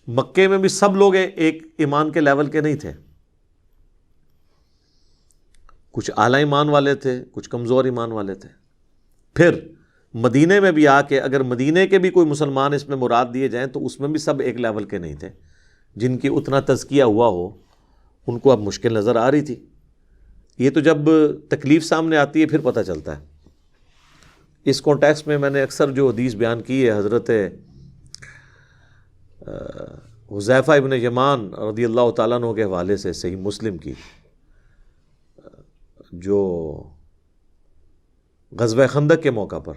مکے میں بھی سب لوگ ایک ایمان کے لیول کے نہیں تھے، کچھ اعلیٰ ایمان والے تھے، کچھ کمزور ایمان والے تھے۔ پھر مدینے میں بھی آ کے اگر مدینے کے بھی کوئی مسلمان اس میں مراد دیے جائیں تو اس میں بھی سب ایک لیول کے نہیں تھے، جن کی اتنا تزکیہ ہوا ہو ان کو اب مشکل نظر آ رہی تھی۔ یہ تو جب تکلیف سامنے آتی ہے پھر پتہ چلتا ہے۔ اس کانٹیکسٹ میں میں نے اکثر جو حدیث بیان کی ہے حضرت حذیفہ ابن یمان رضی اللہ تعالیٰ عنہ کے حوالے سے صحیح مسلم کی، جو غزوہ خندق کے موقع پر،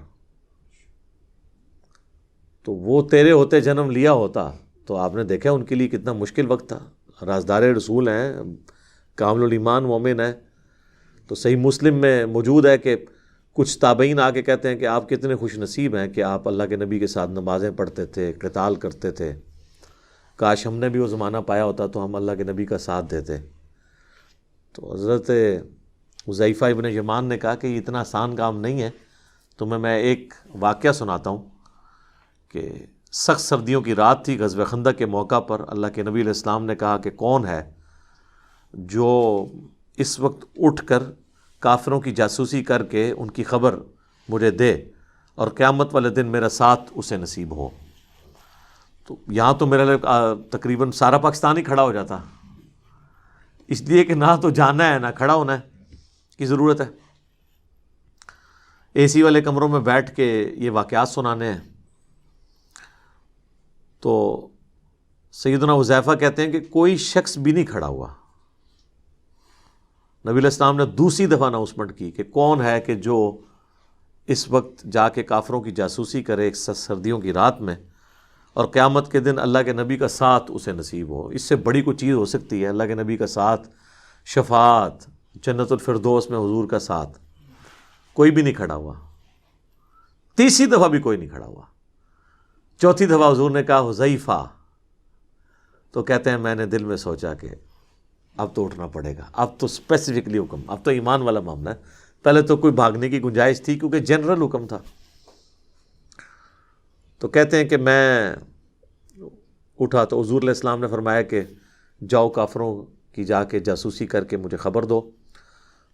تو وہ تیرے ہوتے جنم لیا ہوتا تو آپ نے دیکھا ان کے لیے کتنا مشکل وقت تھا۔ رازدار رسول ہیں، کامل الایمان مومن ہیں، تو صحیح مسلم میں موجود ہے کہ کچھ تابعین آ کے کہتے ہیں کہ آپ کتنے خوش نصیب ہیں کہ آپ اللہ کے نبی کے ساتھ نمازیں پڑھتے تھے، قتال کرتے تھے، کاش ہم نے بھی وہ زمانہ پایا ہوتا تو ہم اللہ کے نبی کا ساتھ دیتے۔ تو حضرت حذیفہ ابن یمان نے کہا کہ یہ اتنا آسان کام نہیں ہے، تو میں ایک واقعہ سناتا ہوں کہ سخت سردیوں کی رات تھی، غزوہ خندق کے موقع پر اللہ کے نبی علیہ السلام نے کہا کہ کون ہے جو اس وقت اٹھ کر کافروں کی جاسوسی کر کے ان کی خبر مجھے دے اور قیامت والے دن میرا ساتھ اسے نصیب ہو۔ تو یہاں تو میرے لیے تقریباً سارا پاکستان ہی کھڑا ہو جاتا، اس لیے کہ نہ تو جانا ہے نہ کھڑا ہونا ہے کی ضرورت ہے، اے سی والے کمروں میں بیٹھ کے یہ واقعات سنانے ہیں۔ تو سیدنا حذیفہ کہتے ہیں کہ کوئی شخص بھی نہیں کھڑا ہوا۔ نبی علیہ السلام نے دوسری دفعہ اناؤنسمنٹ کی کہ کون ہے کہ جو اس وقت جا کے کافروں کی جاسوسی کرے ایک سردیوں کی رات میں اور قیامت کے دن اللہ کے نبی کا ساتھ اسے نصیب ہو۔ اس سے بڑی کوئی چیز ہو سکتی ہے؟ اللہ کے نبی کا ساتھ، شفاعت، جنت الفردوس میں حضور کا ساتھ۔ کوئی بھی نہیں کھڑا ہوا، تیسری دفعہ بھی کوئی نہیں کھڑا ہوا، چوتھی دفعہ حضور نے کہا حذیفہ، تو کہتے ہیں میں نے دل میں سوچا کہ اب تو اٹھنا پڑے گا، اب تو اسپیسیفکلی حکم، اب تو ایمان والا معاملہ ہے۔ پہلے تو کوئی بھاگنے کی گنجائش تھی کیونکہ جنرل حکم تھا۔ تو کہتے ہیں کہ میں اٹھا تو حضور علیہ السلام نے فرمایا کہ جاؤ کافروں کی جا کے جاسوسی کر کے مجھے خبر دو،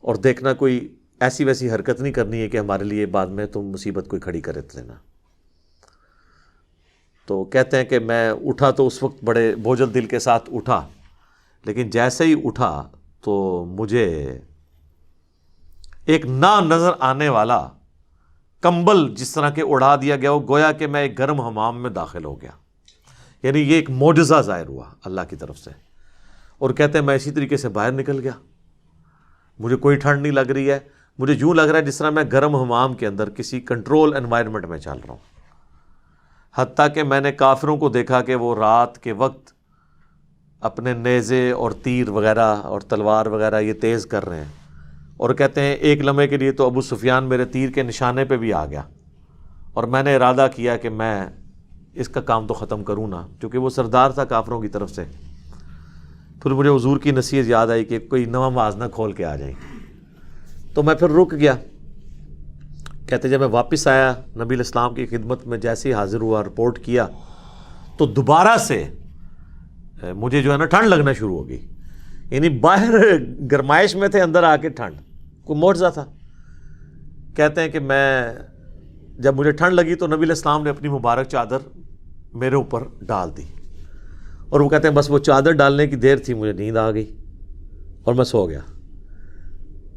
اور دیکھنا کوئی ایسی ویسی حرکت نہیں کرنی ہے کہ ہمارے لیے بعد میں تم مصیبت کوئی کھڑی کرے لینا۔ تو کہتے ہیں کہ میں اٹھا تو اس وقت بڑے بوجھل دل کے ساتھ اٹھا، لیکن جیسے ہی اٹھا تو مجھے ایک نہ نظر آنے والا کمبل جس طرح کے اڑا دیا گیا ہو، گویا کہ میں ایک گرم حمام میں داخل ہو گیا۔ یعنی یہ ایک معجزہ ظاہر ہوا اللہ کی طرف سے۔ اور کہتے ہیں میں اسی طریقے سے باہر نکل گیا، مجھے کوئی ٹھنڈ نہیں لگ رہی ہے، مجھے یوں لگ رہا ہے جس طرح میں گرم حمام کے اندر کسی کنٹرول انوائرمنٹ میں چل رہا ہوں۔ حتیٰ کہ میں نے کافروں کو دیکھا کہ وہ رات کے وقت اپنے نیزے اور تیر وغیرہ اور تلوار وغیرہ یہ تیز کر رہے ہیں، اور کہتے ہیں ایک لمحے کے لیے تو ابو سفیان میرے تیر کے نشانے پہ بھی آ گیا، اور میں نے ارادہ کیا کہ میں اس کا کام تو ختم کروں نا، کیونکہ وہ سردار تھا کافروں کی طرف سے۔ پھر مجھے حضور کی نصیحت یاد آئی کہ کوئی نواں موازنہ کھول کے آ جائیں، تو میں پھر رک گیا۔ کہتے جب میں واپس آیا نبی علیہ السلام کی خدمت میں، جیسے ہی حاضر ہوا رپورٹ کیا تو دوبارہ سے مجھے جو ہے نا ٹھنڈ لگنا شروع ہو گئی۔ یعنی باہر گرمائش میں تھے، اندر آ کے ٹھنڈ، کوئی معجزہ تھا۔ کہتے ہیں کہ میں جب مجھے ٹھنڈ لگی تو نبی علیہ السلام نے اپنی مبارک چادر میرے اوپر ڈال دی، اور وہ کہتے ہیں بس وہ چادر ڈالنے کی دیر تھی مجھے نیند آ گئی اور میں سو گیا۔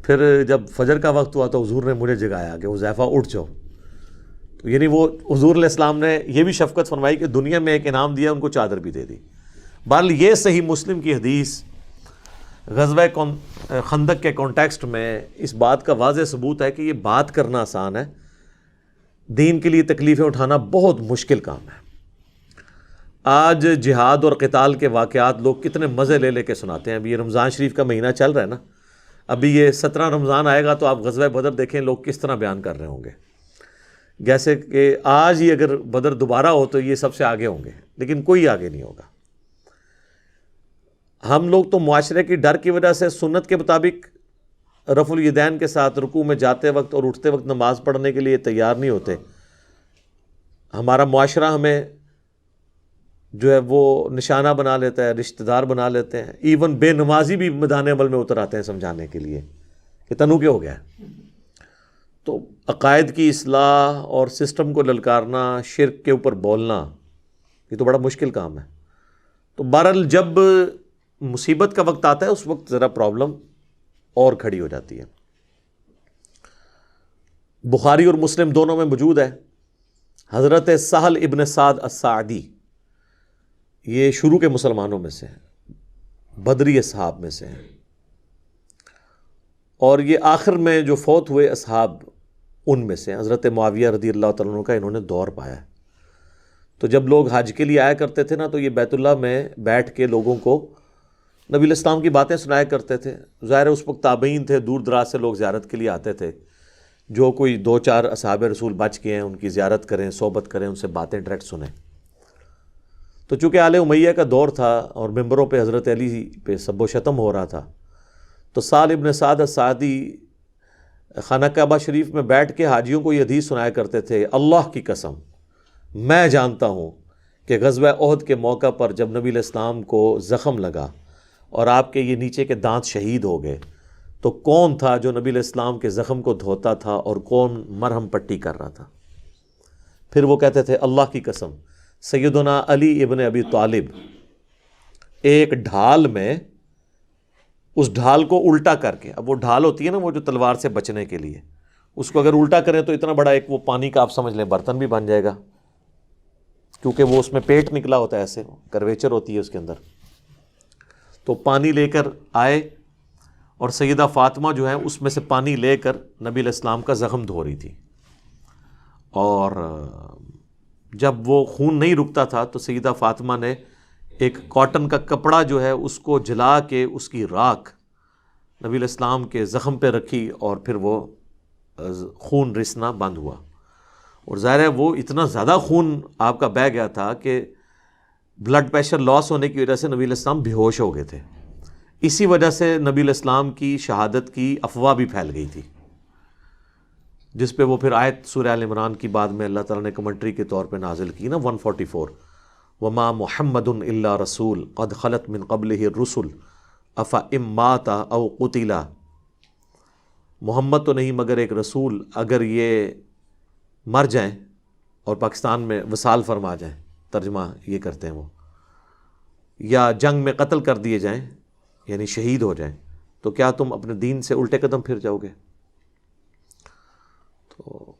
پھر جب فجر کا وقت ہوا تو حضور نے مجھے جگایا کہ حذیفہ اٹھ جاؤ۔ تو یعنی وہ حضور علیہ السلام نے یہ بھی شفقت فرمائی کہ دنیا میں ایک انعام دیا، ان کو چادر بھی دے دی۔ بہرحال یہ صحیح مسلم کی حدیث غزوہ خندق کے کانٹیکسٹ میں اس بات کا واضح ثبوت ہے کہ یہ بات کرنا آسان ہے، دین کے لیے تکلیفیں اٹھانا بہت مشکل کام ہے۔ آج جہاد اور قتال کے واقعات لوگ کتنے مزے لے لے کے سناتے ہیں۔ ابھی یہ رمضان شریف کا مہینہ چل رہا ہے نا، ابھی یہ 17 رمضان آئے گا تو آپ غزوہ بدر دیکھیں لوگ کس طرح بیان کر رہے ہوں گے، جیسے کہ آج ہی اگر بدر دوبارہ ہو تو یہ سب سے آگے ہوں گے، لیکن کوئی آگے نہیں ہوگا۔ ہم لوگ تو معاشرے کی ڈر کی وجہ سے سنت کے مطابق رفع الیدین کے ساتھ رکوع میں جاتے وقت اور اٹھتے وقت نماز پڑھنے کے لیے تیار نہیں ہوتے۔ ہمارا معاشرہ ہمیں جو ہے وہ نشانہ بنا لیتا ہے، رشتہ دار بنا لیتے ہیں، ایون بے نمازی بھی میدان عمل میں اتر آتے ہیں سمجھانے کے لیے کہ تنو کیا ہو گیا ہے۔ تو عقائد کی اصلاح اور سسٹم کو للکارنا، شرک کے اوپر بولنا، یہ تو بڑا مشکل کام ہے۔ تو بہرحال جب مصیبت کا وقت آتا ہے اس وقت ذرا پرابلم اور کھڑی ہو جاتی ہے۔ بخاری اور مسلم دونوں میں موجود ہے، حضرت سہل ابن سعد الساعدی، یہ شروع کے مسلمانوں میں سے ہیں، بدری اصحاب میں سے ہیں، اور یہ آخر میں جو فوت ہوئے اصحاب ان میں سے ہیں۔ حضرت معاویہ رضی اللہ تعالیٰ عنہ کا انہوں نے دور پایا ہے۔ تو جب لوگ حج کے لیے آیا کرتے تھے نا، تو یہ بیت اللہ میں بیٹھ کے لوگوں کو نبی علیہ السلام کی باتیں سنایا کرتے تھے۔ ظاہر ہے اس وقت تابعین تھے، دور دراز سے لوگ زیارت کے لیے آتے تھے، جو کوئی 2-4 اصحاب رسول بچ گئے ہیں ان کی زیارت کریں، صحبت کریں، ان سے باتیں ڈائریکٹ سنیں۔ تو چونکہ آل امیہ کا دور تھا اور ممبروں پہ حضرت علی پہ سب و شتم ہو رہا تھا، تو سہل ابن سعد الساعدی خانہ کعبہ شریف میں بیٹھ کے حاجیوں کو یہ حدیث سنایا کرتے تھے، اللہ کی قسم میں جانتا ہوں کہ غزوہ احد کے موقع پر جب نبی علیہ السلام کو زخم لگا اور آپ کے یہ نیچے کے دانت شہید ہو گئے، تو کون تھا جو نبی علیہ السلام کے زخم کو دھوتا تھا اور کون مرہم پٹی کر رہا تھا؟ پھر وہ کہتے تھے اللہ کی قسم سیدنا علی ابن ابی طالب ایک ڈھال میں، اس ڈھال کو الٹا کر کے، اب وہ ڈھال ہوتی ہے نا وہ جو تلوار سے بچنے کے لیے، اس کو اگر الٹا کریں تو اتنا بڑا ایک وہ پانی کا آپ سمجھ لیں برتن بھی بن جائے گا، کیونکہ وہ اس میں پیٹ نکلا ہوتا ہے، ایسے کرویچر ہوتی ہے اس کے اندر۔ تو پانی لے کر آئے اور سیدہ فاطمہ جو ہے اس میں سے پانی لے کر نبی علیہ السلام کا زخم دھو رہی تھی، اور جب وہ خون نہیں رکتا تھا تو سیدہ فاطمہ نے ایک کاٹن کا کپڑا جو ہے اس کو جلا کے اس کی راکھ نبی علیہ السلام کے زخم پہ رکھی، اور پھر وہ خون رسنا بند ہوا۔ اور ظاہر ہے وہ اتنا زیادہ خون آپ کا بہہ گیا تھا کہ بلڈ پریشر لاس ہونے کی وجہ سے نبی علیہ السلام بے ہوش ہو گئے تھے۔ اسی وجہ سے نبی علیہ السلام کی شہادت کی افواہ بھی پھیل گئی تھی، جس پہ وہ پھر آیت سورہ آل عمران کی بعد میں اللہ تعالیٰ نے کمنٹری کے طور پہ نازل کی نا 144، وما محمد الا رسول قد خلت من قبلہ الرسل افإن مات او قتل، محمد تو نہیں مگر ایک رسول، اگر یہ مر جائیں اور پاکستان میں وصال فرما جائیں، ترجمہ یہ کرتے ہیں وہ، یا جنگ میں قتل کر دیے جائیں یعنی شہید ہو جائیں، تو کیا تم اپنے دین سے الٹے قدم پھر جاؤ گے؟ تو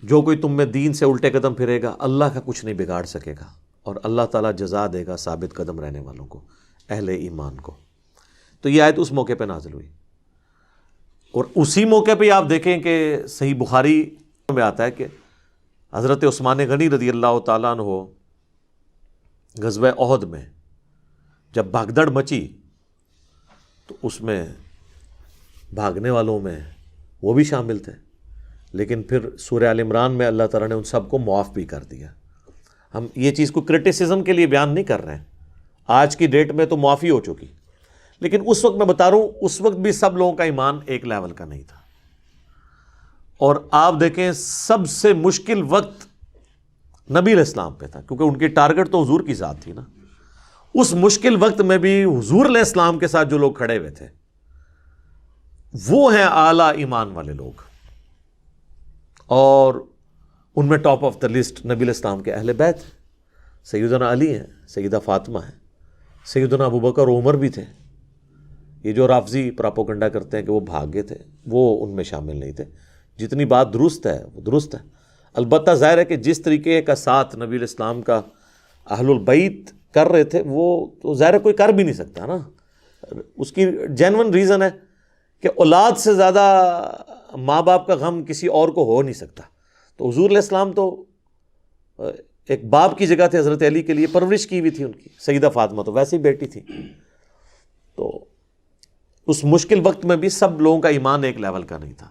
جو کوئی تم میں دین سے الٹے قدم پھرے گا اللہ کا کچھ نہیں بگاڑ سکے گا، اور اللہ تعالیٰ جزا دے گا ثابت قدم رہنے والوں کو، اہل ایمان کو۔ تو یہ آیت اس موقع پہ نازل ہوئی، اور اسی موقع پہ آپ دیکھیں کہ صحیح بخاری میں آتا ہے کہ حضرت عثمان غنی رضی اللہ تعالیٰ عنہ غزوہ احد میں جب بھگدڑ مچی تو اس میں بھاگنے والوں میں وہ بھی شامل تھے، لیکن پھر سورہ آل عمران میں اللہ تعالیٰ نے ان سب کو معاف بھی کر دیا۔ ہم یہ چیز کو کرٹیسزم کے لیے بیان نہیں کر رہے ہیں، آج کی ڈیٹ میں تو معافی ہو چکی، لیکن اس وقت میں بتا رہا ہوں اس وقت بھی سب لوگوں کا ایمان ایک لیول کا نہیں تھا۔ اور آپ دیکھیں سب سے مشکل وقت نبی علیہ السلام پہ تھا، کیونکہ ان کی ٹارگٹ تو حضور کی ذات تھی نا۔ اس مشکل وقت میں بھی حضور علیہ السلام کے ساتھ جو لوگ کھڑے ہوئے تھے وہ ہیں اعلیٰ ایمان والے لوگ، اور ان میں ٹاپ آف دا لسٹ نبی علیہ السلام کے اہل بیت، سیدنا علی ہیں، سیدہ فاطمہ ہیں، سیدنا ابوبکر اور عمر بھی تھے۔ یہ جو رافضی پراپوگنڈا کرتے ہیں کہ وہ بھاگے تھے، وہ ان میں شامل نہیں تھے۔ جتنی بات درست ہے وہ درست ہے، البتہ ظاہر ہے کہ جس طریقے کا ساتھ نبی علیہ السلام کا اہل البیت کر رہے تھے وہ تو ظاہر ہے کوئی کر بھی نہیں سکتا نا۔ اس کی جینون ریزن ہے کہ اولاد سے زیادہ ماں باپ کا غم کسی اور کو ہو نہیں سکتا۔ تو حضور علیہ السلام تو ایک باپ کی جگہ تھے حضرت علی کے لیے، پرورش کی ہوئی تھی ان کی، سیدہ فاطمہ تو ویسے ہی بیٹی تھی۔ تو اس مشکل وقت میں بھی سب لوگوں کا ایمان ایک لیول کا نہیں تھا۔